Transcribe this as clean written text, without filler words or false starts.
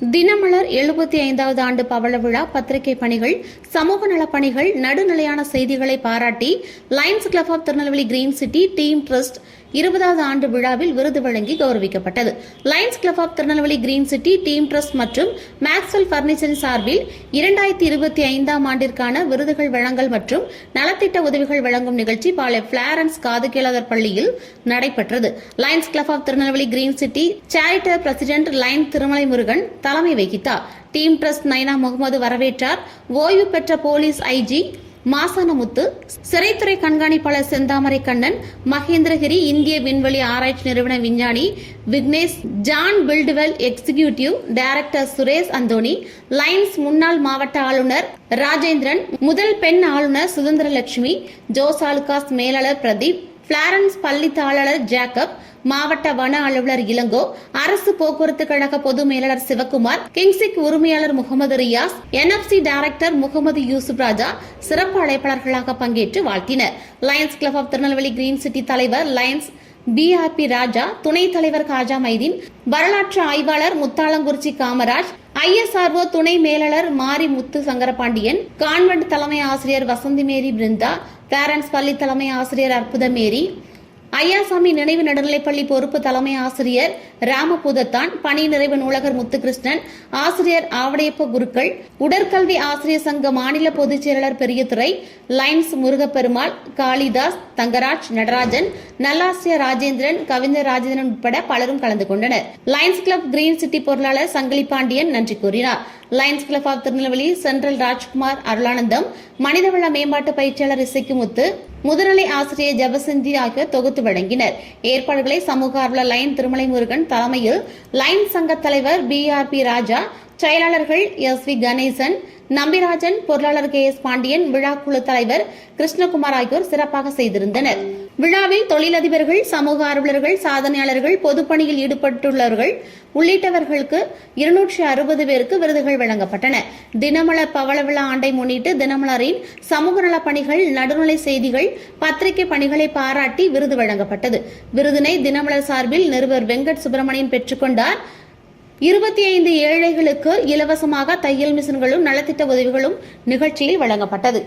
தினமலர் 75வது ஆண்டு பவள விழா பத்திரிகை பணிகள், சமூக நலப்பணிகள், நடுநிலையான செய்திகளை பாராட்டி Lions club of Tirunelveli green city team trust 20வது ஆண்டு விழாவில் விருது வழங்கி கௌரவிக்கப்பட்டது. Lions club of Tirunelveli green city team trust மற்றும் மேக்ஸ்வெல் பர்னிச்சரின் சார்பில் 2025ஆம் ஆண்டிற்கான விருதுகள் வழங்கல் மற்றும் நலத்திட்ட உதவிகள் வழங்கும் நிகழ்ச்சி பாளை பிளாரன்ஸ் காது கேளாதர் பள்ளியில் நடைபெற்றது. Lions club of Tirunelveli green city charter president lion Thirumalai Murugan தலைமை வகித்தார். டீம் ட்ரஸ்ட் நைனா முகமது வரவேற்றார். ஓய்வு பெற்ற போலீஸ் ஐஜி மாசானமுத்து, சிறைத்துறை கண்காணிப்பாளர் செந்தாமரை கண்ணன், மகேந்திரகிரி இந்திய விண்வெளி ஆராய்ச்சி நிறுவன விஞ்ஞானி Vignesh, John Buildwell executive director Suresh Anthony, Lions முன்னாள் மாவட்ட ஆளுநர் ராஜேந்திரன், முதல் பெண் ஆளுநர் சுதந்திரலட்சுமி, ஜோஸ் ஆலுகாஸ் மேலாளர் பிரதீப், பிளாரன்ஸ் பள்ளி தாளர் ஜேக்கப், மாவட்ட வன அலுவலர் இளங்கோ, அரசு போக்குவரத்து கழக பொது மேலாளர் சிவக்குமார், கிங்சிக் உரிமையாளர் முகமது ரியாஸ், NFC டைரக்டர் முகமது யூசுப் ராஜா சிறப்பு அழைப்பாளர்களாக பங்கேற்று வாழ்த்தினர். Lions club of Tirunelveli green city தலைவர் லயன்ஸ் BRP ராஜா, துணைத் தலைவர் காஜா மைதீன், வரலாற்று ஆய்வாளர் முத்தாளங்குறிச்சி காமராஜ், ISRO துணை மேலாளர் மாரி முத்து சங்கரபாண்டியன், கான்வென்ட் தலைமை ஆசிரியர் வசந்தி மேரி பிருந்தா, பிளாரன்ஸ் பள்ளி தலைமை ஆசிரியர் அற்புத மேரி, ஐயாசாமி நினைவு நடுநிலைப்பள்ளி பொறுப்பு தலைமை ஆசிரியர் ராமபுதத்தான், பணி நிறைவு நூலகர் முத்துகிருஷ்ணன், ஆசிரியர் ஆவடையப்ப குருக்கள், உடற்கல்வி ஆசிரியர் சங்க மாநில பொதுச் செயலாளர் பெரியதுரை, லயன்ஸ் முருகப்பெருமாள், காளிதாஸ், தங்கராஜ், நடராஜன், நல்லாசிரியர் ராஜேந்திரன், கவிஞர் ராஜேந்திரன் உட்பட பலரும் கலந்து கொண்டனர். லயன்ஸ் கிளப் கிரீன் சிட்டி பொருளாளர் சங்கிலி பாண்டியன் நன்றி கூறினார். Lions club of Tirunelveli central Rajkumar Arulanandam, மனிதவள மேம்பாட்டு பயிற்சியாளர் இசைக்குமுத்து, முதுநிலை ஆசிரியர் ஜபசிந்தி ஆகியோர் தொகுத்து வழங்கினர். ஏற்பாடுகளை சமூக ஆர்வலர் லயன் திருமலை முருகன் தலைமையில் லயன் சங்க தலைவர் BRP ராஜா, செயலாளர்கள் SV கணேசன், நம்பிராஜன், பொருளாளர் KS பாண்டியன், விழாக்குழு தலைவர் கிருஷ்ணகுமார் ஆகியோர் சிறப்பாக செய்திருந்தனர். விழாவில் தொழிலதிபர்கள், சமூக ஆர்வலர்கள், சாதனையாளர்கள், பொதுப்பணியில் ஈடுபட்டுள்ளவர்கள் உள்ளிட்டவர்களுக்கு 260 பேருக்கு விருதுகள் வழங்கப்பட்டன. தினமலர் பவள விழா ஆண்டை முன்னிட்டு தினமலரின் சமூக நலப் பணிகள், நடுநிலை செய்திகள், பத்திரிகை பணிகளை பாராட்டி விருது வழங்கப்பட்டது. விருதினை தினமலர் சார்பில் நிருபர் வெங்கட் சுப்பிரமணியன் பெற்றுக்கொண்டார். 25 ஏழைகளுக்கு இலவசமாக தையல் மிஷின்களும் நலத்திட்ட உதவிகளும் நிகழ்ச்சியில் வழங்கப்பட்டது.